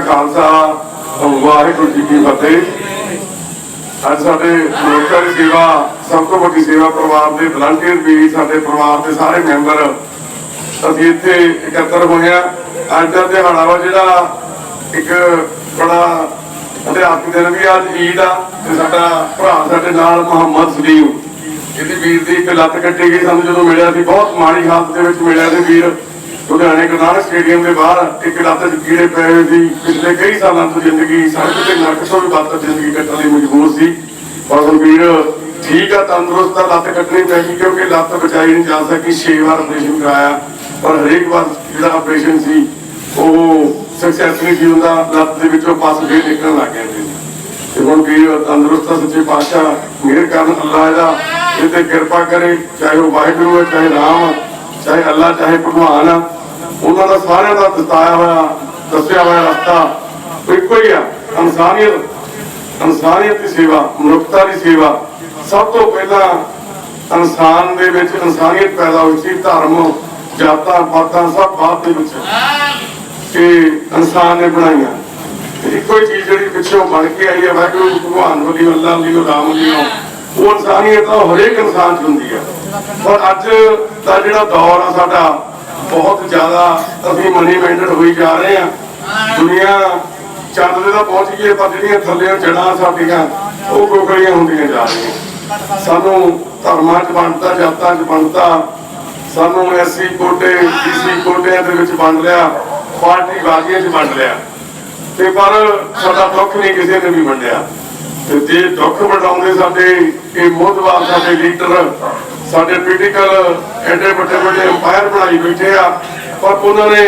खालसा वाहिगुरू जी की फतेह। अज साडे मनुष्य की सेवा सब तो वड्डी सेवा परिवार के वलंटियर भी साडे परिवार के सारे मैंबर असीं इत्थे एकत्र होए हां। अज दा दिहाड़ा वा जिहड़ा एक बड़ा अध्यात्मिक दिन भी अज ईद आ ते साडा भरा साडे नाल मुहम्मद सलीम इहदी वीर दी एक लत्त कट्टी गई। सानूं जदों मिलिया सी बहुत माड़ी हालत दे विच मिलिया सी वीर। लुधियाने गुरु नानक स्टेडियम के बाहर एक लत्त च कीड़े पे हुए थे। पिछले कई सालों तो जिंदगी सड़क से नरक तो भी बदतर जिंदगी कट्टण लई मजबूर सी पर हुण वीर ठीक है, तंदुरुस्त है। लत्त कट्टनी पैगी क्योंकि लत्त बचाई नहीं जा सकी। 6 बार ऑपरेशन कराया पर हरेक बार जिहड़ा ऑपरेशन सी वो सक्सैस नहीं सी हुंदा। लत्त दे विचों पस फिर निकलण लग गए थे। हुण वीर तंदुरुस्त है। सच्चे पातशाह मेहर करन, अल्लाह इहदा इह ते किरपा करे। चाहे वो वाहिगुरू है, चाहे राम, चाहे अल्लाह, चाहे भगवान, उन्होंने का सारे का दसाया हुआ दसिया हुआ रास्ता एको ही है। इंसानियत की सेवा, मनुखता की सेवा। सब तो पहला इंसान दे विच इंसानियत पैदा हुई सी। धर्म, जातां पातां सब बाद दे विच इंसान ने बनाईया। एको ही चीज जिहड़ी पिछों बन के आई है वाहिगुरू भगवान वल्लियों, अल्लाह वल्लियों, राम वल्लियों, वो इंसानियत हरेक इंसान च हुंदी है। पर अज का जिहड़ा दौर आ साडा बहुत ज्यादा असीं मनी माइंडेड होई जा रहे हैं। दुनिया चंद ते तां पहुंच गई है पर जिहड़ियां थल्ले जड़ां साडीआं वो गोगलियां हुंदियां जा रहीआं। सानूं धर्मां च वंडता, जातां च वंडता, सानूं एससी कोटे बीसी कोटिਆਂ ਦੇ ਵਿੱਚ ਵੰਡ ਲਿਆ, पार्टी बाजियां च वंड लिया ते पर साडा दुख नहीं किसी ने भी वंडिया। ते जे दुख वंडाउंदे साडे ये मोहतबार साडे लीडर साडे पोलिटिकल एडे बड़े बड़े अंपायर बनाई बैठे आ पर उन्होंने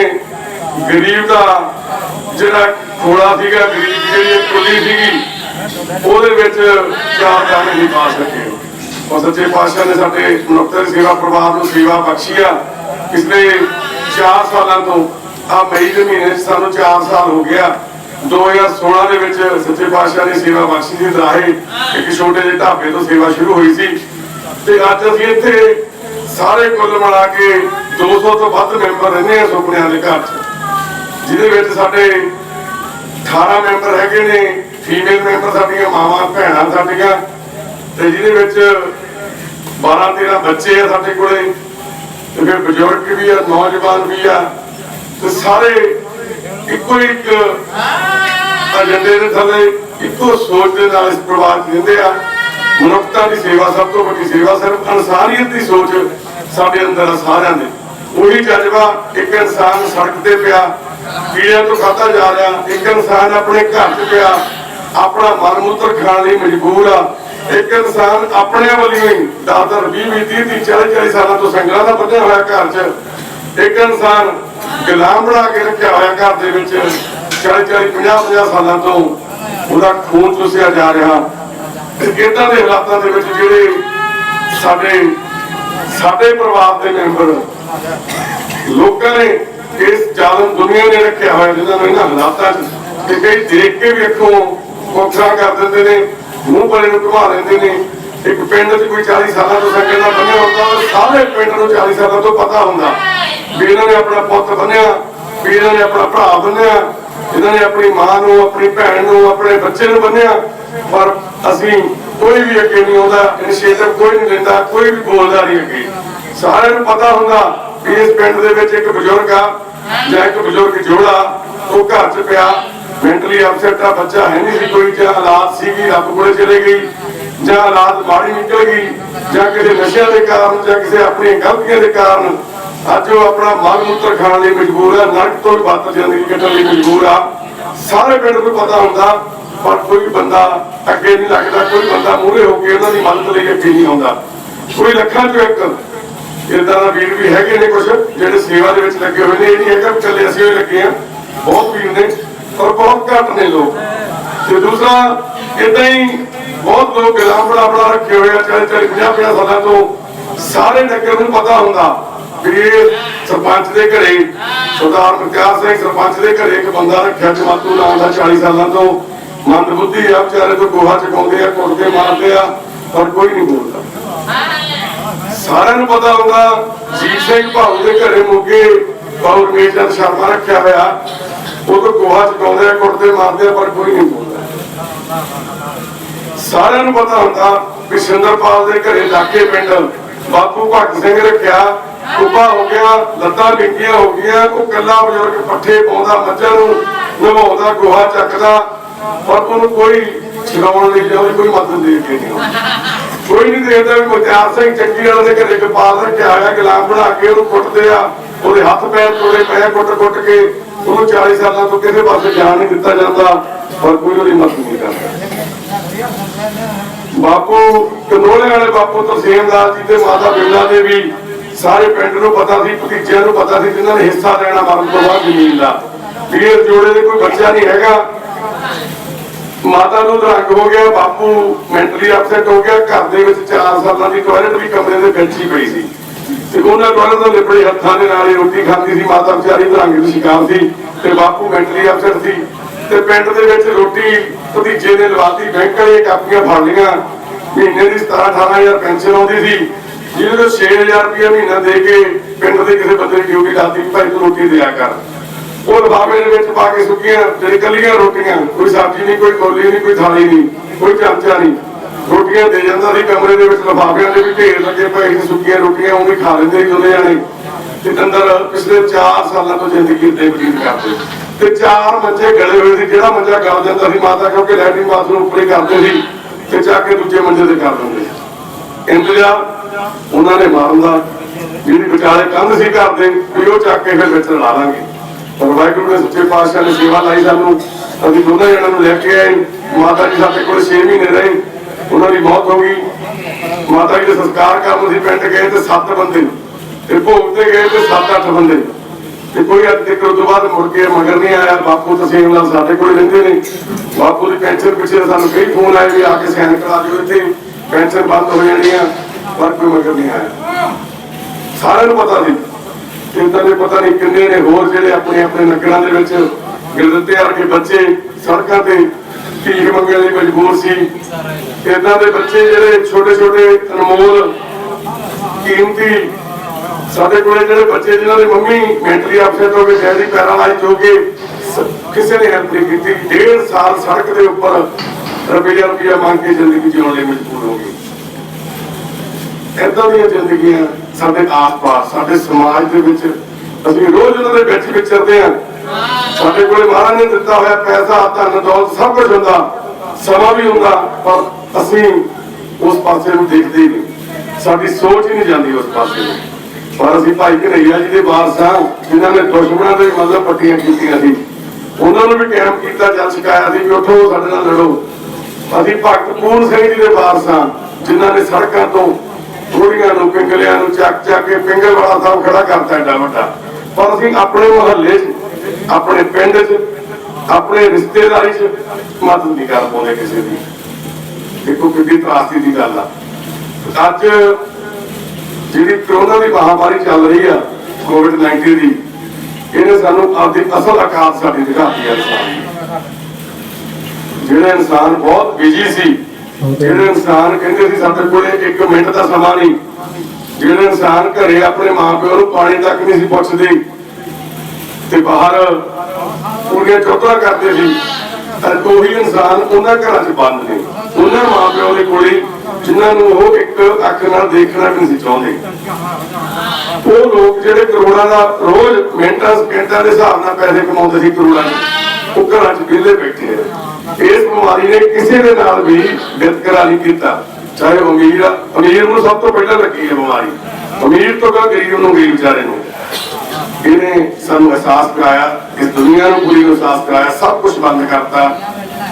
गरीब का जिहड़ा खोला सीगा, गरीब की जिहड़ी कुली सीगी ਉਹਦੇ ਵਿੱਚ चार दाने नहीं पा सके। और सच्चे पातशाह ने साडे मनुखता दी सेवा परिवार नूं सेवा बख्शी आ। पिछले 4 सालों तो आ मई के महीने सानूं 4 साल हो गया। 2016 ਦੇ ਵਿੱਚ सच्चे पातशाह ने सेवा बख्शी सी। दराहे एक छोटे ਜਿਹੇ ਢਾਬੇ ਤੋਂ सेवा शुरू हुई सी ਤੇ ਅੱਜ ਅਸੀਂ ਇੱਥੇ ਸਾਰੇ ਕੁੱਲ ਮਿਲਾ ਕੇ 200 ਤੋਂ ਵੱਧ ਮੈਂਬਰ ਰਹਿੰਦੇ ਆ ਸੁਪਨਿਆਂ ਦੇ ਘਰ 'ਚ, ਜਿਹਦੇ ਵਿੱਚ ਸਾਡੇ 18 ਮੈਂਬਰ ਹੈਗੇ ਨੇ ਫੀਮੇਲ ਮੈਂਬਰ, ਸਾਡੀਆਂ ਮਾਵਾਂ ਭੈਣਾਂ ਸਾਡੀਆਂ, ਤੇ ਜਿਹਦੇ ਵਿੱਚ 12-13 ਬੱਚੇ ਆ ਸਾਡੇ ਕੋਲੇ, ਤੇ ਫਿਰ ਬਜ਼ੁਰਗ ਵੀ ਆ, ਨੌਜਵਾਨ ਵੀ ਆ, ਤੇ ਸਾਰੇ ਇੱਕੋ ਇੱਕ ਏਜੰਡੇ ਦੇ ਥੱਲੇ ਇੱਕੋ ਸੋਚ ਦੇ ਨਾਲ ਇਸ ਪਰਿਵਾਰ 'ਚ ਰਹਿੰਦੇ ਆ। मनुखता की सेवा सब तो बड़ी सेवा, सिर्फ इंसानियत की सोच साडे अंदर सारियां दे। वही जज्बा एक इंसान सड़क ते पिया कीड़ियां तो खाता जा रहा, एक इंसान अपने घर च पिया अपना मल मूत्र खाने लई मजबूर आ, एक इंसान अपने वालियों ही 10-10, 20-20, 30-30, 40-40 सालों तो संगलां दा बंधिया होया घर च, एक इंसान गुलाम बना के रखिया होया घर दे विच 40-40, 50-50 सालों तो उहदा खून चूसिया जा रहा। इदां दे हालातां दे विच जिहड़े साडे परिवार के मैंबर लोगों ने इस जालम दुनिया ने रखा हुआ, जिन्होंने इन्हां हालातां च कई देख के भी अखों खोखरा कर देंदे ने, मूँह बड़े नूं घुमा लेंदे ने। एक पिंड च कोई 40 साल तो संगत नाल बन्निया हुंदा, सारे पिंड नूं 40 साल तो पता हुंदा भी इन्हां ने अपना पुत्त बन्निया, भी इन्हां ने अपना भरा बन्निया, इन्होंने अपनी मां नूं, अपनी भैन नूं, अपने बच्चे नूं बन्निया। पर असीं कोई भी अगे नहीं आउंदा, इनिशिएटिव कोई नहीं लैंदा, कोई भी बोलदा नहीं अगे। सारिआं नूं पता हुंदा भी इस पिंड दे विच एक बजुर्ग आ जां एक बजुर्ग जोड़ा वो घर च पिया, मैंटली अपसैट आ, बच्चा है नहीं सी कोई, जां औलाद सीगी रब कोले चले गई, जां औलाद माड़ी निकल गई, जां किसी नशिਆਂ ਦੇ ਕਾਰਨ, जां किसी अपनी गलतियां ਦੇ ਕਾਰਨ ਅੱਜ ਉਹ अपना मल मूत्र खाने ਲਈ मजबूर है, नरक तो भी बदतर जिंदगी ਕੱਟਣ ਲਈ मजबूर आ। सारे पिंड नूं पता हुंदा पर कोई बंदा अगे नहीं लगता, कोई बंदा मूहरे होकर उन्हां दी मदद लई अगे नहीं आउंदा। कोई लखां चों एक इदां दा वीर भी हैगे ने कुछ जिहड़े सेवा दे विच लगे होए ने। इह नहीं हैगा इकल्ले असीं होए लगे आ, बहुत वीर ने पर बहुत घट ने लोग। ते दूसरा इदां ही बहुत लोग गुलाम बना रखे हुए 40-40, 50-50 सालों तो सारे नगर नूं पता हुंदा भी सरपंच के घरे सरदार मुख्तार सिंह सरपंच के घरे एक बंदा रखा जमातू नाम का 40 सालों तो मंद बुद्धि आ, बेचारे तो गोहा चुकाउंदे आ, कुटदे मारदे आ, पर कोई नहीं बोलता। सारे नूं पता होगा जीत सिंह भाऊ के घरे मोगे भाऊ रमेश चंद शर्मा रखा होया ਉਹ ਤਾਂ ਗੋਹਾ ਚਕਾਉਂਦੇ ਆ, ਕੁੱਟਦੇ ਮਾਰਦੇ ਆ, ਪਰ ਕੋਈ ਨਹੀਂ ਬੋਲਦਾ। ਸਾਰਿਆਂ ਨੂੰ ਪਤਾ ਹੁੰਦਾ ਵੀ ਸਿੰਦਰਪਾਲ ਦੇ ਘਰੇ ਲਾਗੇ ਪਿੰਡ ਬਾਪੂ ਭਗਤ ਸਿੰਘ ਰੱਖਿਆ, ਕੁੱਬਾ ਹੋ ਗਿਆ, ਲੱਤਾਂ ਡਿੱਗੀਆਂ ਹੋ ਗਈਆਂ, ਉਹ ਕੱਲਾ ਬਜ਼ੁਰਗ ਪੱਠੇ ਪਾਉਂਦਾ, ਮੱਝਾਂ ਨੂੰ ਨਵਾਉਂਦਾ, ਗੋਹਾ ਚੱਕਦਾ, ਪਰ ਉਹਨੂੰ ਕੋਈ ਛਡਾਉਣ ਲਈ ਜਾਂ ਕੋਈ ਮਦਦ ਦੇ ਕੇ ਨਹੀਂ ਕੋਈ ਨਹੀਂ ਦੇਖਦਾ ਵੀ ਮੁਖਤਿਆਰ ਸਿੰਘ ਚੱਕੀ ਵਾਲੇ ਦੇ ਘਰੇ ਗੋਪਾਲ ਰੱਖਿਆ ਹੋਇਆ, ਗੁਲਾਮ ਬਣਾ ਕੇ ਉਹਨੂੰ ਕੁੱਟਦੇ ਆ, ਉਹਦੇ ਹੱਥ ਪੈਰ ਤੋੜੇ ਪਏ, ਕੁੱਟ ਕੇ ਉਹਨੂੰ 40 ਸਾਲਾਂ ਤੋਂ ਕਿਸੇ ਪਾਸੇ ਜਾਣ ਨਹੀਂ ਦਿੱਤਾ ਜਾਂਦਾ, ਪਰ ਕੋਈ ਉਹਦੀ ਮਦਦ ਨਹੀਂ ਕਰਦਾ। ਬਾਪੂ ਕੰਦੋਲੇ ਵਾਲੇ ਬਾਪੂ ਤਰਸੇਮ ਦਾਸ ਜੀ ਤੇ ਮਾਤਾ ਬਿਮਲਾ ਦੇ ਵੀ ਸਾਰੇ ਪਿੰਡ ਨੂੰ ਪਤਾ ਸੀ, ਭਤੀਜਿਆਂ ਨੂੰ ਪਤਾ ਸੀ, ਜਿਨ੍ਹਾਂ ਨੇ ਹਿੱਸਾ ਲੈਣਾ ਮਰਨ ਤੋਂ ਬਾਅਦ ਜ਼ਮੀਨ ਦਾ, ਵੀ ਇਹ ਜੋੜੇ ਦੇ ਕੋਈ ਬੱਚਾ ਨਹੀਂ ਹੈਗਾ। ਮਾਤਾ ਨੂੰ ਰੰਗ ਹੋ ਗਿਆ, ਬਾਪੂ ਮੈਂਟਲੀ ਅਪਸੈਟ ਹੋ ਗਿਆ। ਘਰ ਦੇ ਵਿੱਚ 4 ਸਾਲਾਂ ਦੀ ਟਾਇਲਟ ਵੀ ਕਮਰੇ ਦੇ ਵਿੱਚ ਹੀ ਪਈ ਸੀ ਤੇ ਉਹਨਾਂ ਟਾਇਲਟ ਤੋਂ ਲਿਪੜੇ ਹੱਥਾਂ ਦੇ ਨਾਲ ਹੀ ਰੋਟੀ ਖਾਂਦੀ ਸੀ। ਮਾਤਾ ਵਿਚਾਰੀ ਰੰਗ ਦੀ ਸ਼ਿਕਾਰ ਸੀ ਤੇ ਬਾਪੂ ਮੈਂਟਲੀ ਅਪਸੈਟ ਸੀ ਤੇ ਪਿੰਡ ਦੇ ਵਿੱਚ ਰੋਟੀ ਭਤੀਜੇ ਨੇ ਲਵਾਤੀ। ਬੈਂਕ ਵਾਲੀਆਂ ਕਾਪੀਆਂ ਫੜ ਲਈਆਂ, ਮਹੀਨੇ ਦੀ 17-18 ਹਜ਼ਾਰ ਪੈਨਸ਼ਨ ਆਉਂਦੀ ਸੀ, ਜਿਹਦੇ ਤੋਂ 6,000 ਰੁਪਇਆ ਮਹੀਨਾ ਦੇ ਕੇ ਪਿੰਡ ਦੇ ਕਿਸੇ ਬੰਦੇ ਦੀ ਡਿਊਟੀ ਲਾਤੀ, ਭਾਈ ਤੂੰ ਰੋਟੀ ਦਿਆ ਕਰ। ਉਹ ਲਿਫਾਫੇ ਦੇ ਵਿੱਚ ਪਾ ਕੇ ਸੁੱਕੀਆਂ ਜਿਹੜੀ ਕੱਲੀਆਂ ਰੋਟੀਆਂ, ਕੋਈ ਸਬਜ਼ੀ ਨਹੀਂ, ਕੋਈ ਕੌਲੀ ਨਹੀਂ, ਕੋਈ ਥਾਲੀ ਨਹੀਂ, ਕੋਈ ਚਮਚਾ ਨਹੀਂ, ਰੋਟੀਆਂ ਦੇ ਜਾਂਦਾ ਸੀ। ਕਮਰੇ ਦੇ ਵਿੱਚ ਲਿਫਾਫਿਆਂ ਦੇ ਵੀ ਢੇਰ ਲੱਗੇ ਪਏ ਸੀ, ਸੁੱਕੀਆਂ ਰੋਟੀਆਂ ਉਹ ਵੀ ਖਾ ਲੈਂਦੇ ਸੀ ਦੋਨੇ ਜਾਣੇ। ਤੇ ਅੰਦਰ ਪਿਛਲੇ 4 ਸਾਲਾਂ ਤੋਂ ਜ਼ਿੰਦਗੀ ਦੇ ਬਤੀਤ ਕਰਦੇ ਤੇ 4 ਮੰਜੇ ਗਲੇ ਹੋਏ ਸੀ। ਜਿਹੜਾ ਮੰਜਾ ਗਲ ਜਾਂਦਾ ਸੀ ਮਾਤਾ ਕਿਉਂਕਿ ਲੈਟਰਿਨ ਬਾਥਰੂਮ ਉੱਪਰੇ ਕਰਦੇ ਸੀ ਤੇ ਚੱਕ ਕੇ ਦੂਜੇ ਮੰਜੇ ਤੇ ਕਰ ਦਿੰਦੇ ਸੀ। ਇੰਤਜ਼ਾਰ ਉਹਨਾਂ ਨੇ ਮਾਰਨ ਦਾ, ਜਿਹੜੀ ਵਿਚਾਲੇ ਕੰਧ ਸੀ ਘਰ ਦੇ ਵੀ ਉਹ ਚੱਕ ਕੇ ਫਿਰ ਵਿੱਚ ਲਾ ਲਾਂਗੇ। ਪਰ ਵਾਹਿਗੁਰੂ ਨੇ ਸੱਚੇ ਪਾਤਸ਼ਾਹ ਨੇ ਸੇਵਾ ਲਾਈ ਸਾਨੂੰ। ਅਸੀਂ ਦੋਨਾਂ ਜਣਾਂ ਨੂੰ ਲੈ ਕੇ ਆਏ। ਮਾਤਾ ਜੀ ਸਾਡੇ ਕੋਲ 6 ਮਹੀਨੇ ਰਹੇ, ਉਹਨਾਂ ਦੀ ਮੌਤ ਹੋ ਗਈ। ਮਾਤਾ ਜੀ ਦੇ ਸੰਸਕਾਰ ਕਰਨ ਅਸੀਂ ਪਿੰਡ ਗਏ ਤੇ 7 ਬੰਦੇ ਤੇ ਭੋਗ ਤੇ ਗਏ ਤੇ 7-8 ਬੰਦੇ ਤੇ ਕੋਈ ਅੱਜ ਤੱਕ ਉਸ ਤੋਂ ਬਾਅਦ ਮੁੜ ਕੇ ਮਗਰ ਨਹੀਂ ਆਇਆ। ਬਾਪੂ ਤਰਸੇਮ ਨਾਲ ਸਾਡੇ ਕੋਲ ਰਹਿੰਦੇ ਨੇ। ਬਾਪੂ ਦੀ ਪੈਨਸ਼ਨ ਪਿੱਛੇ ਸਾਨੂੰ ਕਈ ਫੋਨ ਆਏ ਵੀ ਆ ਕੇ ਸਾਈਨ ਕਰਾ ਦਿਓ, ਇੱਥੇ ਪੈਨਸ਼ਨ ਬੰਦ ਹੋ ਜਾਣੀ ਆ, ਪਰ ਕੋਈ ਮਗਰ ਨਹੀਂ ਆਇਆ। ਸਾਰਿਆਂ ਨੂੰ ਪਤਾ ਸੀ ਇਦਾਂ ਦੇ ਪਤਾ ਨਹੀਂ ਕਿੰਨੇ ਨੇ ਹੋਰ ਜਿਹੜੇ ਆਪਣੇ ਆਪਣੇ ਨਗਰਾਂ ਦੇ ਵਿੱਚ ਗਿਰਦਤੇ ਵਰਗੇ ਬੱਚੇ ਸੜਕਾਂ ਤੇ ਭੀਖ ਮੰਗਣ ਲਈ ਮਜਬੂਰ ਸੀ। ਇਦਾਂ ਦੇ ਬੱਚੇ ਜਿਹੜੇ ਛੋਟੇ ਛੋਟੇ ਅਨਮੋਲ ਕੀਮਤੀ ਸਾਡੇ ਕੋਲੇ ਜਿਹੜੇ ਬੱਚੇ ਜਿਨ੍ਹਾਂ ਦੀ ਮੰਮੀ ਮੈਂਟਲੀ ਅਪਸੈਟ ਹੋ ਗਏ, ਡੈਡੀ ਪੈਰਾਲਾਈਜ਼ ਹੋ ਗਏ, ਕਿਸੇ ਨੇ ਹੈਲਪ ਨਹੀਂ ਕੀਤੀ। 1.5 ਸਾਲ ਸੜਕ ਦੇ ਉੱਪਰ ਰੁਪਈਆ ਮੰਗ ਕੇ ਜ਼ਿੰਦਗੀ ਜਿਉਣ ਲਈ ਮਜਬੂਰ ਹੋ ਗਏ। ਏਦਾਂ ਦੀਆਂ ਜ਼ਿੰਦਗੀਆਂ ਸਾਡੇ ਆਸ-ਪਾਸ ਸਾਡੇ ਸਮਾਜ ਦੇ ਵਿੱਚ ਅਸੀਂ ਰੋਜ਼ ਉਹਨਾਂ ਦੇ ਵਿੱਚ ਵਿਚਰਦੇ ਹਾਂ। ਸਾਡੇ ਕੋਲੇ ਮਹਾਰਾਜ ਨੇ ਦਿੱਤਾ ਹੋਇਆ ਪੈਸਾ, ਧਨ ਦੌਲਤ ਸਭ ਕੁਝ ਹੁੰਦਾ, ਸਮਾਂ ਵੀ ਹੁੰਦਾ, ਪਰ ਅਸੀਂ ਉਸ ਪਾਸੇ ਨੂੰ ਦੇਖਦੇ ਹੀ ਨਹੀਂ। ਸਾਡੀ ਸੋਚ ਹੀ ਨਹੀਂ ਜਾਂਦੀ ਉਸ ਪਾਸੇ ਨੂੰ। ਪਰ ਅਸੀਂ ਭਾਈ ਘਨਈਆ ਜੀ ਦੇ ਵਾਰਸਾਂ ਜਿਨ੍ਹਾਂ ਨੇ ਦੁਸ਼ਮਣਾਂ ਦੇ ਮਤਲਬ ਪੱਟੀਆਂ ਕੀਤੀਆਂ ਸੀ, ਉਹਨਾਂ ਨੂੰ ਵੀ ਕਾਇਮ ਕੀਤਾ, ਜਲ ਛਕਾਇਆ ਸੀ ਵੀ ਉੱਠੋ ਸਾਡੇ ਨਾਲ ਲੜੋ। ਅਸੀਂ ਭਗਤ ਪੂਰਨ ਸਿੰਘ ਜੀ ਦੇ ਵਾਰਸਾਂ ਜਿਨ੍ਹਾਂ ਨੇ ਸੜਕਾਂ ਤੋਂ ਥੋੜੀਆਂ ਨੂੰ ਪਿੰਗਲਿਆਂ ਨੂੰ ਚੱਕ ਕੇ ਪਿੰਗਲ ਵਾਲਾ ਸਾਹਿਬ ਖੜਾ ਕਰਤਾ ਏਡਾ ਵੱਡਾ। ਪਰ ਅਸੀਂ ਆਪਣੇ ਮੁਹੱਲੇ 'ਚ, ਆਪਣੇ ਪਿੰਡ 'ਚ, ਆਪਣੇ ਰਿਸ਼ਤੇਦਾਰੀ 'ਚ ਮਦਦ ਨਹੀਂ ਕਰ ਪਾਉਂਦੇ ਕਿਸੇ ਦੀ। ਦੇਖੋ ਕਿੰਨੀ ਤਰਾਸਦੀ ਦੀ ਗੱਲ ਆ। ਅੱਜ ਜਿਹੜੀ ਕਰੋਨਾ ਦੀ ਮਹਾਮਾਰੀ ਚੱਲ ਰਹੀ ਆ, COVID-19 ਦੀ, ਇਹਨੇ ਸਾਨੂੰ ਆਪਦੀ ਅਸਲ ਔਕਾਤ ਸਾਡੀ ਦਿਖਾਤੀ ਆ। ਜਿਹੜਾ ਇਨਸਾਨ ਬਹੁਤ ਬਿਜੀ ਸੀ, ਜਿਹੜੇ ਇਨਸਾਨ ਕਹਿੰਦੇ ਸੀ ਸਾਡੇ ਕੋਲੇ 1 ਮਿੰਟ ਦਾ ਸਮਾਂ ਨਹੀਂ, ਜਿਹੜੇ ਇਨਸਾਨ ਘਰੇ ਆਪਣੇ ਮਾਂ ਪਿਓ ਨੂੰ ਪਾਣੀ ਤੱਕ ਨਹੀਂ ਸੀ ਪੁੱਛਦੇ ਤੇ ਬਾਹਰ ਪੂਰੀਆਂ ਚੌਧਰਾ ਕਰਦੇ ਸੀ, ਉਹੀ ਇਨਸਾਨ ਉਹਨਾਂ ਘਰਾਂ 'ਚ ਬੰਦ ਨੇ, ਉਹਨਾਂ ਮਾਂ ਪਿਓ ਦੇ ਕੋਲੇ ਜਿਨ੍ਹਾਂ ਨੂੰ ਉਹ ਇੱਕ ਅੱਖ ਨਾਲ ਦੇਖਣਾ ਵੀ ਨਹੀਂ ਸੀ ਚਾਹੁੰਦੇ। ਉਹ ਲੋਕ ਜਿਹੜੇ ਕਰੋੜਾਂ ਦਾ ਰੋਜ਼ ਮਿੰਟਾਂ ਸਕਿੰਟਾਂ ਦੇ ਹਿਸਾਬ ਨਾਲ ਪੈਸੇ ਕਮਾਉਂਦੇ ਸੀ ਕਰੋੜਾਂ, ਉਹ ਘਰਾਂ 'ਚ ਵਿਹਲੇ ਬੈਠੇ ਆ। ਇਸ ਬਿਮਾਰੀ ਨੇ ਕਿਸੇ ਦੇ ਨਾਲ ਵੀ ਵਿਤਕਰਾ ਨਹੀਂ ਕੀਤਾ, ਚਾਹੇ ਅਮੀਰ ਆ। ਅਮੀਰ ਨੂੰ ਸਭ ਤੋਂ ਪਹਿਲਾਂ ਲੱਗੀ ਹੈ ਬਿਮਾਰੀ, ਅਮੀਰ ਤੋਂ ਬਾਅਦ ਗਰੀਬ ਨੂੰ, ਗਰੀਬ ਵਿਚਾਰੇ ਨੂੰ। ਇਹਨੇ ਸਾਨੂੰ ਅਹਿਸਾਸ ਕਰਾਇਆ, ਇਸ ਦੁਨੀਆ ਨੂੰ ਪੂਰੀ ਅਹਿਸਾਸ ਕਰਾਇਆ, ਸਭ ਕੁਝ ਬੰਦ ਕਰਤਾ।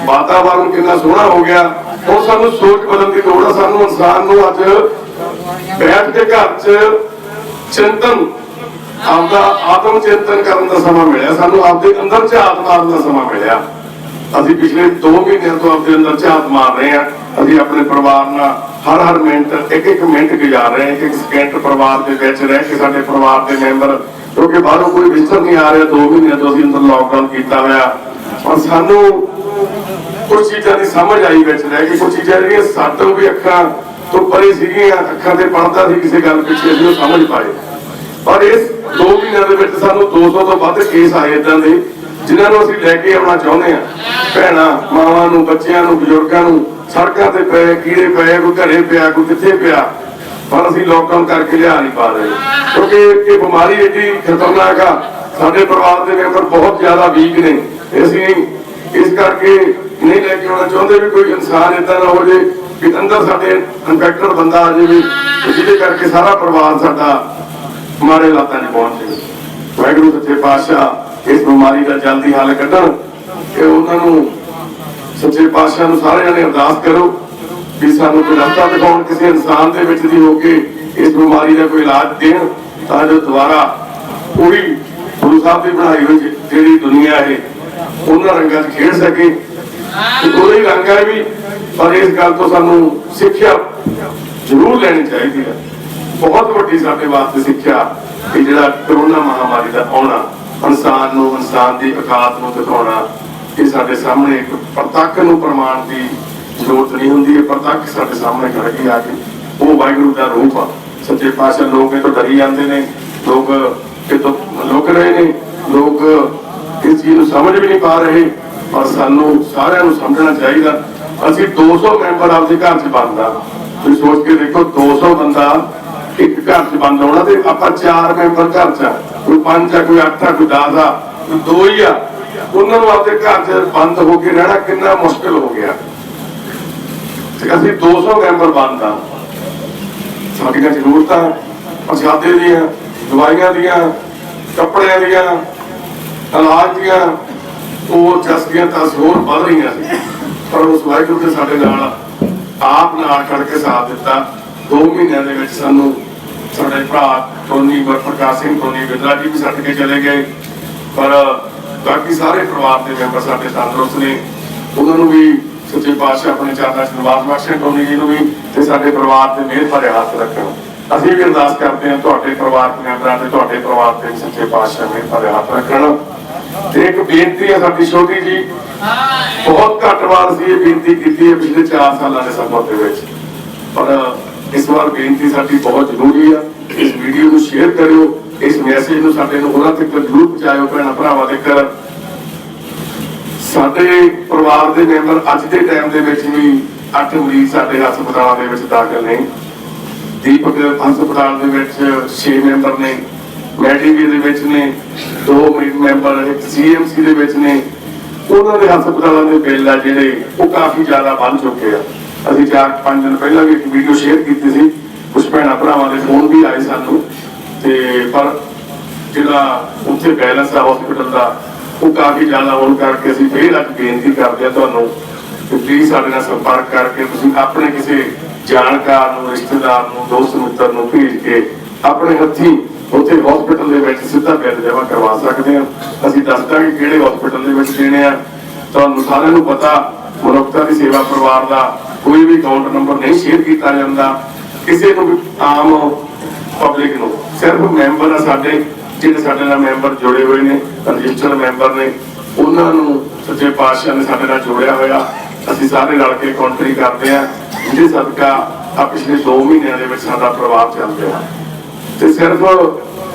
ਵਾਤਾਵਰਨ ਕਿੰਨਾ ਸੋਹਣਾ ਹੋ ਗਿਆ। ਹੁਣ ਸਾਨੂੰ ਸੋਚ ਬਦਲਣ ਦੀ ਲੋੜ ਆ। ਸਾਨੂੰ ਇਨਸਾਨ ਨੂੰ ਅੱਜ ਬੈਠ ਕੇ ਘਰ 'ਚ ਚਿੰਤਨ, ਆਪਦਾ ਆਤਮ ਚਿੰਤਨ ਕਰਨ ਦਾ ਸਮਾਂ ਮਿਲਿਆ। ਸਾਨੂੰ ਆਪਦੇ ਅੰਦਰ ਝਾਤ ਮਾਰਨ ਦਾ ਸਮਾਂ ਮਿਲਿਆ। ਅਸੀਂ ਪਿਛਲੇ 2 ਮਹੀਨਿਆਂ ਤੋਂ ਆਪਦੇ ਅੰਦਰ ਝਾਤ ਮਾਰ ਰਹੇ ਹਾਂ। ਅਸੀਂ ਆਪਣੇ ਪਰਿਵਾਰ ਨਾਲ ਹਰ ਮਿੰਟ ਇੱਕ ਮਿੰਟ ਗੁਜ਼ਾਰ ਰਹੇ ਹਾਂ, ਇੱਕ ਸਕਿੰਟ ਪਰਿਵਾਰ ਦੇ ਵਿੱਚ ਰਹਿ ਕੇ। ਸਾਡੇ ਪਰਿਵਾਰ ਦੇ ਮੈਂਬਰ ਕਿਉਂਕਿ ਬਾਹਰੋਂ ਕੋਈ ਵਿਜ਼ਟਰ ਨਹੀਂ ਆ ਰਿਹਾ, 2 ਮਹੀਨਿਆਂ ਤੋਂ ਅਸੀਂ ਅੰਦਰ ਲਾਕਡਾਊਨ ਕੀਤਾ ਹੋਇਆ। ਪਰ ਸਾਨੂੰ ਕੁਝ ਚੀਜ਼ਾਂ ਦੀ ਸਮਝ ਆਈ ਵਿੱਚ ਰਹਿ ਕੇ, ਕੁਝ ਚੀਜ਼ਾਂ ਜਿਹੜੀਆਂ ਸਾਤੋਂ ਵੀ ਅੱਖਾਂ ਤੋਂ ਪਰੇ ਸੀਗੀਆਂ, ਅੱਖਾਂ ਤੇ ਪੜਦਾ ਸੀ ਕਿਸੇ ਗੱਲ ਪਿੱਛੇ, ਅਸੀਂ ਉਹ ਸਮਝ ਪਾਏ। ਪਰ ਇਸ 2 ਮਹੀਨਿਆਂ ਦੇ ਵਿੱਚ ਸਾਨੂੰ 200 ਤੋਂ ਵੱਧ ਕੇਸ ਆਏ ਏਦਾਂ ਦੇ जिन्हां नूं असीं लैके आउणा चाहुंदे आ, भैणां मावां नूं बच्चिआं नूं बजुर्गां नूं सड़कां ते पए कीड़े पए, कोई घरे पिया कोई कित्थे पिया, पर असीं लॉकडाउन करके लिया नहीं पा रहे क्योंकि ये बीमारी एडी खतरनाक आ। साडे परिवार के मैंबर बहुत ज्यादा वीक ने, असीं इस करके नहीं लैके आउणा चाहुंदे भी कोई इंसान इदां ना हो जाए कि अंदर साडे इन्फैक्टेड बंदा आ जाए जिहदे करके सारा परिवार साडा माड़े हालातां 'च पहुंच जाए। वाहिगुरू सच्चे पातशाह इस बीमारी का जल्दी हल कड्ढण कि उन्हां नूं सच्चे पातशाह नूं सारे जणे अरदास करो भी सानूं कोई रस्ता दिखाउण किसी इंसान दे विच दी हो के इस बीमारी का कोई इलाज देण तां जो दोबारा पूरी गुरु साहब की बनाई हुई जिहड़ी दुनिया है उन्हां रंगां 'च खेड सके। ਉਹਦੇ रंग है भी, पर इस गल तो सानू सिक्ख्या जरूर लैनी चाहिए है। बहुत वड्डी साडे वास्ते सिक्ख्या कि जिहड़ा कोरोना महामारी का आउणा इंसान नूं इंसान की औकात नूं दिखाउणा, ये साडे सामने एक प्रतੱਖ नूं प्रमाण की जरूरत नहीं हुंदी है। प्रतੱਖ साडे सामने खड़ के आके वो वाहिगुरू का रूप आ। सच्चे पातशाह लोग ये तो डरी जाते हैं, लोग ये तो लुक रहे हैं, लोग इस चीज नूं समझ भी नहीं पा रहे, और सानू सारिਆਂ ਨੂੰ समझना चाहिए। ਅਸੀਂ 200 मैंबर आपके घर च बंद आ, तुसीं सोच के देखो 200 बंदा एक घर च बंद होना, तो आप 4 मैंबर घर च, कोई 5 आ कोई 8 आ कोई 10 आ कोई 2 ही आ, उन्होंने आपके घर च बंद होकर रहना कितना मुश्किल हो गया। ਅਸੀਂ 200 मैंबर बंद आ, साडियां जरूरतां प्रसादे दियां दवाइयां दियां कपड़ियां दियां इलाज दियां ਉਹ ਜਸਤੀਆਂ ਤਾਂ ਹੋਰ ਵੱਧ ਰਹੀਆਂ ਸੀ, ਪਰ ਉਸ ਵਾਹਿਗੁਰੂ ਨੇ ਸਾਡੇ ਨਾਲ ਆਪ ਨਾਲ ਖੜ ਕੇ ਸਾਥ ਦਿੱਤਾ। 2 ਮਹੀਨਿਆਂ ਦੇ ਵਿੱਚ ਸਾਨੂੰ ਸਾਡੇ ਭਰਾ ਟੋਨੀ ਪ੍ਰਕਾਸ਼ ਸਿੰਘ ਟੋਨੀ ਵਿਦਰਾ ਜੀ ਵੀ ਛੱਡ ਕੇ ਚਲੇ ਗਏ, ਪਰ ਬਾਕੀ ਸਾਰੇ ਪਰਿਵਾਰ ਦੇ ਮੈਂਬਰ ਸਾਡੇ ਤੰਦਰੁਸਤ ਨੇ। ਉਹਨਾਂ ਨੂੰ ਵੀ ਸੱਚੇ ਪਾਤਸ਼ਾਹ ਆਪਣੇ ਚਰਨਾਂ 'ਚ ਨਿਵਾਸ ਬਖਸ਼ਣ, ਟੋਨੀ ਜੀ ਨੂੰ ਵੀ ਤੇ ਸਾਡੇ ਪਰਿਵਾਰ ਤੇ ਮਿਹਰ ਭਰੇ ਹੱਥ ਰੱਖਣ। ਅਸੀਂ ਵੀ ਅਰਦਾਸ ਕਰਦੇ ਹਾਂ ਤੁਹਾਡੇ ਪਰਿਵਾਰਕ ਮੈਂਬਰਾਂ ਤੇ ਤੁਹਾਡੇ ਪਰਿਵਾਰ ਤੇ ਸੱਚੇ ਪਾਤਸ਼ਾਹ ਮਿਹਰ ਭਰੇ ਹੱਥ ਰੱਖਣ। एक बेनती है साडी छोटी जी, बहुत घट वार सी बेनती की है पिछले 4 सालों के सफर के विच, पर इस बार बेनती साडी बहुत जरूरी है। इस वीडियो को शेयर करियो, इस मैसेज को साडे नूं उन्हां तक जरूर पहुंचाइयो भैणां भरावां तक। साडे परिवार के मैंबर अज के टाइम दे विच भी 8 मरीज साडे हस्पतालों दे विच दाखल ने। दीपक हस्पताल दे विच 6 मैंबर ने, मैडीवी दे विच ने 2 मैंबर, एक CMC दे विच ने। उन्हां दे हस्पतालों के बिल आ जिहड़े वो काफ़ी ज़्यादा बढ़ चुके हैं। असीं 4-5 दिन पहला भी एक वीडियो शेयर की थी, कुछ भैणां भरावां दे फोन भी आए सानूं, ते पर जिहड़ा उत्थे बैलेंस आ हॉस्पिटल का वो काफ़ी ज़्यादा होने करके असीं फिर अज बेनती करते हैं तुहानूं कि प्लीज़ साडे नाल संपर्क करके तुसीं अपने किसी जानकार नूं, रिश्तेदार नूं, दोस्त मित्र नूं भेज के अपने हत्थीं उत्थे हॉस्पिटल दे विच सीधा बिल जमा करवा सकते हैं। असीं दस दांगे किहड़े हॉस्पिटल दे विच देने आ। तुहानूं सारिआं नूं पता मनुखता दी सेवा परिवार दा कोई भी अकाउंट नंबर नहीं शेयर किया जाता किसी नूं भी, आम पब्लिक नूं। सिर्फ मैंबर आ साडे जिहड़े साडे नाल मैंबर जुड़े हुए ने, रजिस्टर्ड मैंबर ने, उन्हां नूं सच्चे पातशाह ने साडे नाल जोड़िया होया। असीं सारे रल के काउंटरी करदे आ, जिहदे सदका आ पिछले 2 महीनਿਆਂ ਦੇ ਵਿੱਚ ਸਾਡਾ ਪਰਿਵਾਰ ਚੱਲ ਰਿਹਾ। ਤੇ ਸਿਰਫ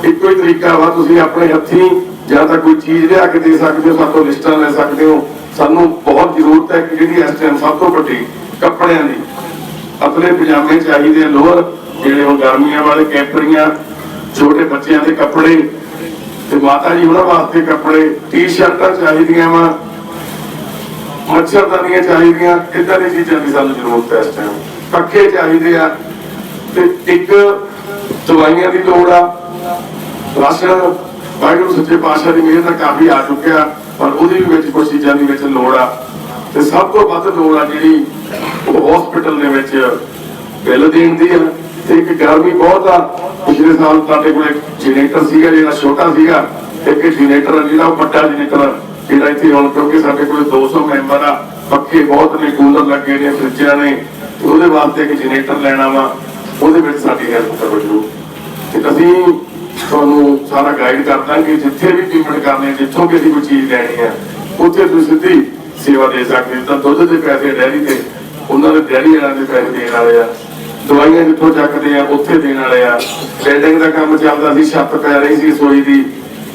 ਇੱਕੋ ਹੀ ਤਰੀਕਾ ਵਾ, ਤੁਸੀਂ ਆਪਣੇ ਹੱਥੀਂ ਜਾਂ ਤਾਂ ਕੋਈ ਚੀਜ਼ ਲਿਆ ਕੇ ਦੇ ਸਕਦੇ ਹੋ, ਸਾਤੋਂ ਲਿਸਟਾਂ ਲੈ ਸਕਦੇ ਹੋ। ਸਾਨੂੰ ਬਹੁਤ ਜ਼ਰੂਰਤ ਹੈ ਕਿ ਜਿਹੜੀ ਇਸ ਟਾਈਮ ਸਭ ਤੋਂ ਵੱਡੀ ਕੱਪੜਿਆਂ ਦੀ, ਪਤਲੇ ਪਜਾਮੇ ਚਾਹੀਦੇ, ਲੋਅਰ ਜਿਹੜੇ ਹੁਣ ਗਰਮੀਆਂ ਵਾਲੇ, ਕੈਪਰੀਆਂ, ਛੋਟੇ ਬੱਚਿਆਂ ਦੇ ਕੱਪੜੇ ਤੇ ਮਾਤਾ ਜੀ ਉਹਨਾਂ ਵਾਸਤੇ ਕੱਪੜੇ, ਟੀ-ਸ਼ਰਟਾਂ ਚਾਹੀਦੀਆਂ ਵਾ, ਮੱਛਰਦਾਨੀਆਂ ਚਾਹੀਦੀਆਂ। ਇਦਾਂ ਦੀਆਂ ਚੀਜ਼ਾਂ ਦੀ ਸਾਨੂੰ ਜ਼ਰੂਰਤ ਹੈ ਇਸ ਟਾਈਮ। ਪੱਖੇ ਚਾਹੀਦੇ ਆ ਤੇ ਇੱਕ दवाइयां की लोड़ आ। राशन वाहिगुरू सच्चे पातशाह की मेहर काफ़ी आ चुकिया, पर उसदी भी कुछ चीज़ों की लोड़ आ। ते सब तो वध लोड़ आ जिहड़ी हॉस्पिटल दे विच बिल देण दी आ। ते एक गर्मी बहुत आ। पिछले साल साडे कोल जनरेटर सीगा जिहड़ा छोटा सीगा, एक जनरेटर जिहड़ा वड्डा जनरेटर जिहड़ा इत्थे हुण क्योंकि साडे कोल 200 मैंबर आ, पक्खे बहुत ने, कूलर लगे ने, फ्रिजां ने, ਉਹਦੇ वास्ते एक जनरेटर लैना वा, ਉਹਦੇ ਵਿੱਚ ਸਾਡੀ ਹੈਲਪ ਕਰੋ ਜਰੂਰ। ਤੇ ਅਸੀਂ ਤੁਹਾਨੂੰ ਸਾਰਾ ਗਾਈਡ ਕਰ ਦਾਂਗੇ, ਜਿੱਥੇ ਵੀ ਪੇਮੈਂਟ ਕਰਨੀ, ਜਿੱਥੋਂ ਵੀ ਅਸੀਂ ਕੋਈ ਚੀਜ਼ ਲੈਣੀ ਹੈ ਉੱਥੇ ਤੁਸੀਂ ਸਿੱਧੀ ਸੇਵਾ ਦੇ ਸਕਦੇ ਹੋ। ਤਾਂ ਦੁੱਧ ਦੇ ਪੈਸੇ ਡੈਰੀ ਤੇ ਉਹਨਾਂ ਦੇ ਡੈਰੀ ਵਾਲਿਆਂ ਦੇ ਪੈਸੇ ਦੇਣ ਵਾਲੇ ਆ, ਦਵਾਈਆਂ ਜਿੱਥੋਂ ਚੱਕਦੇ ਆ ਉੱਥੇ ਦੇਣ ਵਾਲੇ ਆ, ਬਿਲਡਿੰਗ ਦਾ ਕੰਮ ਚੱਲਦਾ ਸੀ, ਛੱਤ ਪੈ ਰਹੀ ਸੀ ਰਸੋਈ ਦੀ,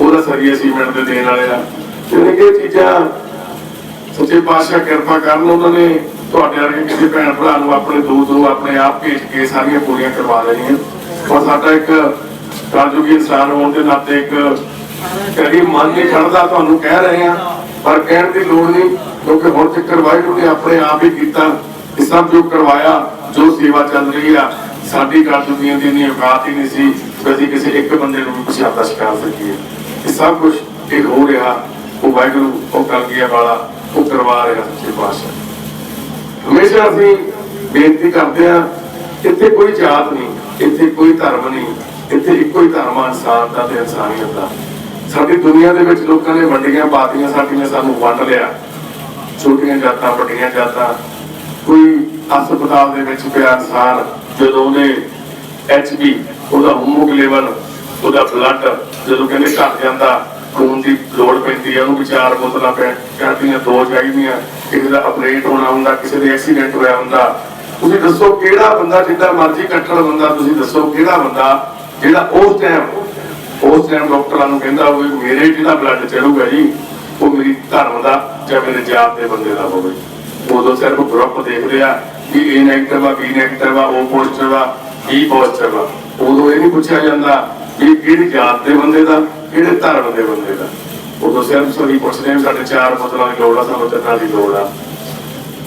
ਉਹਦਾ ਸਰੀਆ ਸੀਮੈਂਟ ਦੇ ਦੇਣ ਵਾਲੇ ਆ। यानी कि चीज़ां सच्चे पातशाह किरपा करन, उन्होंने तुहाडे वर्गे किसी भैन भरा नूं अपने दूत नूं अपने आप भेज के सारियां पूरियां करवा लेनियां। और साडा एक कलयुगी इंसान होने के नाते एक कभी मन नहीं खड़दा, तुहानूं कह रहे हैं पर कहण दी लोड़ नहीं, क्योंकि हुण तक वाहिगुरू ने अपने आप ही कीता। सब जो करवाया, जो सेवा चल रही है, साडी कलयुगियां दी इन्नी औकात ही नहीं सी कि असीं किसी एक बंदे नूं प्रशादा छका सकीए। ये सब कुछ ये हो रहा वो वाहिगुरू वो कलगीਆਂ वाला वो करवा रहा सच्चे पातशाह। हमेशा असीं बेनती करते हैं, इत्थे कोई जात नहीं, इत्थे कोई धर्म नहीं, इत्थे इक्को ही धर्म आ इंसान दा ते इंसानियत दा। साडी दुनिया दे विच लोकां ने वंडियां पातियां, साडीआं सानूं वंड लिया, छोटियां जातां वड्डियां जातां। कोई हस्पताल दे विच पिया इंसान जदों उहने HB ਉਹਦਾ ਹੀਮੋਗਲੋਬਿਨ ਉਹਦਾ ਬਲੱਡ ਜਦੋਂ ਕਹਿੰਦੇ ਘਟ ਜਾਂਦਾ, ਖੂਨ ਦੀ ਲੋੜ ਪੈਂਦੀ ਹੈ, ਉਹਨੂੰ 4 ਬੋਤਲਾਂ ਕਹਿੰਦੀਆਂ 2 ਚਾਹੀਦੀਆਂ। ਕਿਸੇ ਦਾ ਆਪਰੇਟ ਹੋਣਾ ਹੁੰਦਾ, ਕਿਸੇ ਦੇ ਐਕਸੀਡੈਂਟ ਹੋਇਆ ਹੁੰਦਾ। ਤੁਸੀਂ ਦੱਸੋ ਕਿਹੜਾ ਬੰਦਾ, ਜਿੱਦਾਂ ਮਰਜ਼ੀ ਕੱਟੜ ਬੰਦਾ, ਤੁਸੀਂ ਦੱਸੋ ਕਿਹੜਾ ਬੰਦਾ ਜਿਹੜਾ ਉਸ ਟਾਈਮ ਡਾਕਟਰਾਂ ਨੂੰ ਕਹਿੰਦਾ ਹੋਵੇ ਮੇਰੇ ਜਿਹੜਾ ਬਲੱਡ ਚੜੂਗਾ ਜੀ ਉਹ ਮੇਰੀ ਧਰਮ ਦਾ ਜਾਂ ਮੇਰੇ ਜਾਤ ਦੇ ਬੰਦੇ ਦਾ ਹੋਵੇ। ਉਦੋਂ ਸਿਰਫ ਗਰੁੱਪ ਦੇਖਦੇ ਆ ਕਿ A ਨੈਗੇਟਿਵ ਆ, B ਨੈਗੇਟਿਵ ਆ, O ਪੋਜ਼ਿਟਿਵ ਆ, E ਪੋਜ਼ਿਟਿਵ ਆ। ਉਦੋਂ ਇਹ ਨਹੀਂ ਪੁੱਛਿਆ ਜਾਂਦਾ ਵੀ ਕਿਹੜੀ ਜਾਤ ਦੇ ਬੰਦੇ ਦਾ, ਕਿਹੜੇ ਧਰਮ ਦੇ ਬੰਦੇ ਦਾ। ਉਦੋਂ ਸਿਰਫ ਸਹੀ ਪੁੱਛਦੇ ਆ ਸਾਡੇ 4 ਬੋਤਲਾਂ ਦੀ ਲੋੜ ਆ, ਸਾਨੂੰ 3 ਦੀ ਲੋੜ ਆ।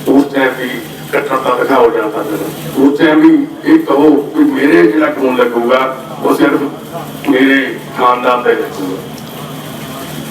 ਉਸ ਟਾਈਮ ਵੀ ਕੱਟੜਤਾ ਦਿਖਾਓ ਜਾਂਦਾ। ਫਿਰ ਉਸ ਟਾਈਮ ਵੀ ਇਹ ਕਹੋ ਵੀ ਮੇਰੇ ਜਿਹੜਾ ਖੂਨ ਲੱਗੂਗਾ ਉਹ ਸਿਰਫ ਮੇਰੇ ਖਾਨਦਾਨ ਦਾ ਲੱਗੂਗਾ।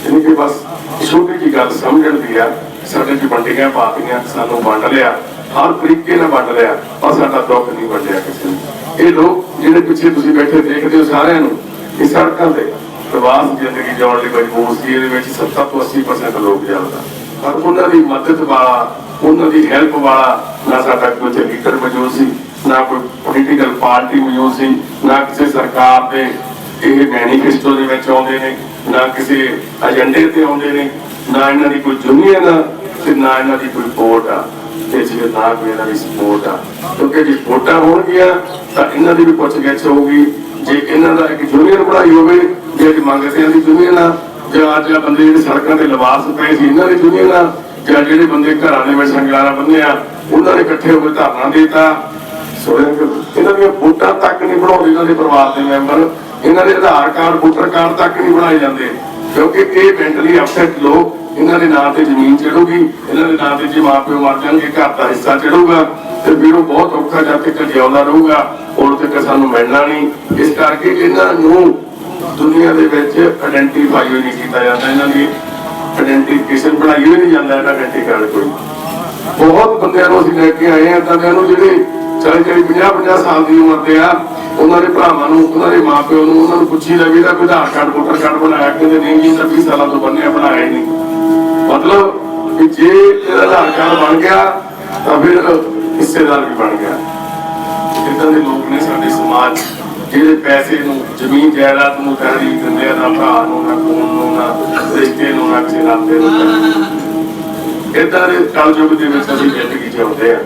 यानी कि बस छोटी जी गल समझण दी आ, साडे च वंडियां पातियां, सानू वंड लिया, हर तरीके नाल वंड लिया, पर साडा दुख नहीं वंडिया किसी ने। ये लोग जिहड़े पिछे तुसीं बैठे देखदे हो सारिआं नूं, इस सड़कां ते प्रवास जिंदगी जिउण लई मजबूर सी। इहदे विच 70 ਤੋਂ 80% लोग जाणदा, पर उन्हां दी मदद वाला, उन्हां दी हेल्प वाला ना साडा कोई लीडर मौजूद सी, ना कोई पोलीटिकल पार्टी मौजूद सी, ना किसी सरकार दे ਇਹ ਮੈਨੀਫੈਸਟੋ ਦੇ ਵਿੱਚ ਆਉਂਦੇ ਨੇ, ਨਾ ਕਿਸੇ ਏਜੰਡੇ ਤੇ ਆਉਂਦੇ ਨੇ, ਨਾ ਇਹਨਾਂ ਦੀ ਕੋਈ ਯੂਨੀਅਨ ਆ ਤੇ ਨਾ ਇਹਨਾਂ ਦੀ ਕੋਈ ਵੋਟ ਆ, ਤੇ ਜਿਹੜੇ ਨਾ ਕੋਈ ਇਹਨਾਂ ਦੀ ਸਪੋਰਟ ਆ। ਕਿਉਂਕਿ ਜੇ ਵੋਟਾਂ ਹੋਣਗੀਆਂ ਤਾਂ ਇਹਨਾਂ ਦੀ ਵੀ ਪੁੱਛ ਗਿੱਛ ਹੋਊਗੀ। ਜੇ ਇਹਨਾਂ ਦਾ ਇੱਕ ਯੂਨੀਅਨ ਬਣਾਈ ਹੋਵੇ, ਜੇ ਮੰਗਤਿਆਂ ਦੀ ਯੂਨੀਅਨ ਆ, ਜਾਂ ਅੱਜ ਬੰਦੇ ਜਿਹੜੇ ਸੜਕਾਂ ਤੇ ਲਿਬਾਸ ਪਏ ਸੀ ਇਹਨਾਂ ਦੀ ਯੂਨੀਅਨ ਆ, ਜਾਂ ਜਿਹੜੇ ਬੰਦੇ ਘਰਾਂ ਦੇ ਵਿੱਚ ਸੰਗਲਾਰਾ ਬੰਨਿਆ ਉਹਨਾਂ ਨੇ ਇਕੱਠੇ ਹੋ ਕੇ ਧਰਨਾ ਦੇਤਾ। ਇਹਨਾਂ ਦੀਆਂ ਵੋਟਾਂ ਤੱਕ ਨਹੀਂ ਬਣਾਉਂਦੇ ਇਹਨਾਂ ਦੇ ਪਰਿਵਾਰ ਦੇ ਮੈਂਬਰ, ਇਹਨਾਂ ਦੇ ਆਧਾਰ ਕਾਰਡ ਵੋਟਰ ਕਾਰਡ ਤੱਕ ਨਹੀਂ ਬਣਾਏ ਜਾਂਦੇ, ਕਿਉਂਕਿ ਇਹ ਮੈਂਟਲੀ ਅਪਸੈਟ ਲੋਕ। ਇਹਨਾਂ ਦੇ ਨਾਂ ਤੇ ਜ਼ਮੀਨ ਚੜੂਗੀ, ਇਹਨਾਂ ਦੇ ਨਾਂ ਤੇ ਜੇ ਮਾਂ ਪਿਓ ਮਰ ਜਾਣਗੇ ਘਰ ਦਾ ਹਿੱਸਾ ਚੜੂਗਾ, ਤੇ ਫਿਰ ਉਹ ਬਹੁਤ ਔਖਾ ਜਾ ਕੇ ਜਿਉਂਦਾ ਰਹੂਗਾ, ਉਦੋਂ ਤੱਕ ਸਾਨੂੰ ਮਿਲਣਾ ਨਹੀਂ। ਇਸ ਕਰਕੇ ਇਹਨਾਂ ਨੂੰ ਦੁਨੀਆ ਦੇ ਵਿੱਚ ਆਇਡੈਂਟੀਫਾਈ ਨਹੀਂ ਕੀਤਾ ਜਾਂਦਾ, ਇਹਨਾਂ ਦੀ ਆਇਡੈਂਟੀਫਿਕੇਸ਼ਨ ਬਣਾਈ ਹੋਈ ਨਹੀਂ ਜਾਂਦਾ ਇਹਨਾਂ ਆਇਡੈਂਟੀ ਕਾਰਡ ਕੋਈ। ਬਹੁਤ ਬੰਦਿਆਂ ਨੂੰ ਅਸੀਂ ਲੈ ਕੇ ਆਏ ਹਾਂ ਤਾਂ ਨੂੰ ਜਿਹੜੇ 40-50 ਸਾਲ ਦੀ ਉਮਰ ਦੇ ਆ, ਉਹਨਾਂ ਦੇ ਭਰਾਵਾਂ ਨੂੰ, ਉਹਨਾਂ ਦੇ ਮਾਂ ਪਿਓ ਨੂੰ, ਉਹਨਾਂ ਨੂੰ ਪੁੱਛੀਦਾ ਵੀ ਇਹਦਾ ਕੋਈ ਆਧਾਰ ਕਾਰਡ ਵੋਟਰ ਕਾਰਡ ਬਣਾਇਆ, ਕਹਿੰਦੇ ਨਹੀਂ ਜੀ 20 ਸਾਲਾਂ ਤੋਂ ਬੰਨਿਆ, ਬਣਾਇਆ ਹੀ ਨਹੀਂ। ਮਤਲਬ ਕਿ ਜੇ ਇਹਦਾ ਆਧਾਰ ਕਾਰਡ ਬਣ ਗਿਆ ਤਾਂ ਫਿਰ ਹਿੱਸੇਦਾਰ ਵੀ ਬਣ ਗਿਆ। ਇੱਦਾਂ ਦੇ ਲੋਕ ਨੇ ਸਾਡੇ ਸਮਾਜ, ਜਿਹੜੇ ਪੈਸੇ ਨੂੰ, ਜ਼ਮੀਨ ਜਾਇਦਾਦ ਨੂੰ ਤਰਜੀਹ ਦਿੰਦੇ ਆ, ਨਾ ਭਰਾ ਨੂੰ, ਨਾ ਖੂਨ ਨੂੰ, ਨਾ ਰਿਸ਼ਤੇ ਨੂੰ, ਨਾ ਕਿਸੇ ਨਾਤੇ ਨੂੰ। ਇੱਦਾਂ ਦੇ ਕਲਯੁੱਗ ਦੇ ਵਿੱਚ ਅਸੀਂ ਜ਼ਿੰਦਗੀ ਜਿਉਂਦੇ ਆ,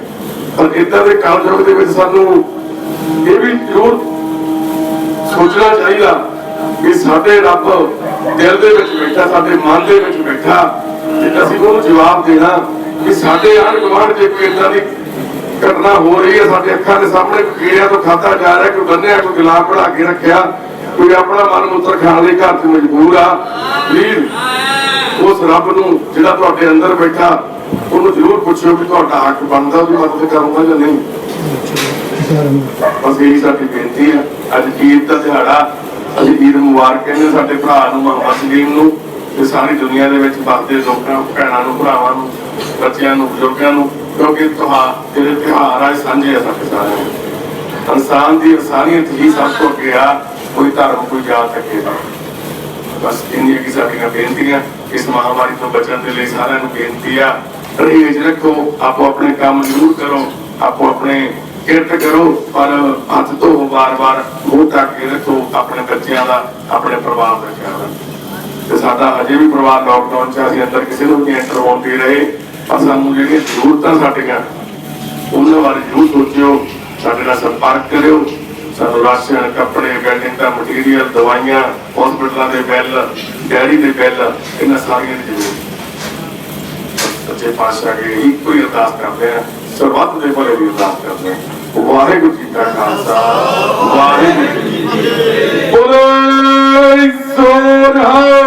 ਪਰ ਇੱਦਾਂ ਦੇ ਕਲਯੁੱਗ ਦੇ ਵਿੱਚ ਸਾਨੂੰ ਇਹ ਵੀ ਜ਼ਰੂਰ ਸੋਚਣਾ ਚਾਹੀਦਾ ਕਿ ਸਾਡੇ ਰੱਬ ਦਿਲ ਦੇ ਵਿੱਚ ਬੈਠਾ, ਸਾਡੇ ਮਨ ਦੇ ਵਿੱਚ ਬੈਠਾ, ਤੇ ਅਸੀਂ ਉਹਨੂੰ ਜਵਾਬ ਦੇਣਾ ਕਿ ਸਾਡੇ ਆਂਢ ਗੁਆਂਢ ਜੇ ਕੋਈ ਏਦਾਂ ਦੀ ਘਟਨਾ ਹੋ ਰਹੀ ਹੈ, ਸਾਡੇ ਅੱਖਾਂ ਦੇ ਸਾਹਮਣੇ ਕੋਈ ਕੀੜਿਆਂ ਤੋਂ ਖਾਧਾ ਜਾ ਰਿਹਾ, ਕੋਈ ਬੰਨਿਆ, ਕੋਈ ਗੁਲਾਮ ਬਣਾ ਕੇ ਰੱਖਿਆ, ਕੋਈ ਆਪਣਾ ਮਨ ਮੁੱਤਰ ਖਾਣ ਲਈ ਘਰ 'ਚ ਮਜਬੂਰ ਆ, ਪਲੀਜ਼ ਉਸ ਰੱਬ ਨੂੰ ਜਿਹੜਾ ਤੁਹਾਡੇ ਅੰਦਰ ਬੈਠਾ ਉਹਨੂੰ ਜ਼ਰੂਰ ਪੁੱਛੋ ਕਿ ਤੁਹਾਡਾ ਹੱਕ ਬਣਦਾ ਉਹਦੀ ਮਦਦ ਕਰੂੰਗਾ ਜਾਂ ਨਹੀਂ। ਬਸ ਇਹੀ ਸਾਡੀ ਬੇਨਤੀ ਹੈ। ਅੱਜ ਈਦ ਦਾ ਦਿਹਾੜਾ, ਅਸੀਂ ਈਦ ਮੁਬਾਰਕ ਕਹਿੰਦੇ ਸਾਡੇ ਭਰਾ ਨੂੰ, ਮੁਹੰਮਦ ਸਲੀਮ ਨੂੰ, ਤੇ ਸਾਰੀ ਦੁਨੀਆ ਦੇ ਵਿੱਚ ਵਸਦੇ ਲੋਕਾਂ, ਭੈਣਾਂ ਨੂੰ, ਭਰਾਵਾਂ ਨੂੰ, ਬੱਚਿਆਂ ਨੂੰ, ਬਜ਼ੁਰਗਾਂ ਨੂੰ, ਕਿਉਂਕਿ ਜਿਹੜੇ ਤਿਉਹਾਰ ਆ ਸਾਂਝੇ ਆ ਸਾਡੇ ਸਾਰਿਆਂ ਨੂੰ। ਇਨਸਾਨ ਦੀ ਇਨਸਾਨੀਅਤ ਹੀ ਸਭ ਤੋਂ ਅੱਗੇ ਆ, ਕੋਈ ਧਰਮ, ਕੋਈ ਜਾਤ ਅੱਗੇ ਨਹੀਂ। ਬਸ ਇੰਨੀਆਂ ਕੀ ਸਾਡੀਆਂ ਬੇਨਤੀਆਂ। ਇਸ ਮਹਾਮਾਰੀ ਤੋਂ ਬਚਣ ਦੇ ਲਈ ਸਾਰਿਆਂ ਨੂੰ ਬੇਨਤੀ ਆ, ਪਰਹੇਜ਼ ਰੱਖੋ, ਆਪੋ ਆਪਣੇ ਕੰਮ ਜ਼ਰੂਰ ਕਰੋ, ਆਪੋ ਆਪਣੇ ਕਿਰਤ ਕਰੋ, ਪਰ ਹੱਥ ਧੋਵੋ ਵਾਰ-ਵਾਰ, ਮੂੰਹ ਢੱਕ ਕੇ ਰੱਖੋ, ਆਪਣੇ ਬੱਚਿਆਂ ਦਾ, ਆਪਣੇ ਪਰਿਵਾਰ ਦਾ ਖਿਆਲ। ਤੇ ਸਾਡਾ ਹਜੇ ਵੀ ਪਰਿਵਾਰ ਲਾਕਡਾਊਨ 'ਚ, ਅਸੀਂ ਅੰਦਰ ਕਿਸੇ ਨੂੰ ਵੀ ਐਂਟਰ ਹੋਣ ਦੇ ਰਹੇ, ਪਰ ਸਾਨੂੰ ਜਿਹੜੀਆਂ ਜ਼ਰੂਰਤਾਂ ਸਾਡੀਆਂ ਉਹਨਾਂ ਬਾਰੇ ਜ਼ਰੂਰ ਸੋਚਿਓ, ਸਾਡੇ ਨਾਲ ਸੰਪਰਕ ਕਰਿਓ। ਸਾਨੂੰ ਰਾਸ਼ਨ, ਕੱਪੜੇ, ਬਿਲਡਿੰਗ ਦਾ ਮਟੀਰੀਅਲ, ਦਵਾਈਆਂ, ਹਸਪਤਾਲਾਂ ਦੇ ਬਿੱਲ, डैडी के बिल इन्होंने सारिया की जरूरत सच्चे पातशाह के एक ही अरदास करते हैं, सरबत के भले की अरदास करते हैं। वाहिगुरू जी का खालसा, वाहिगुरू जी की फतेह। बोलो सोनिहाल।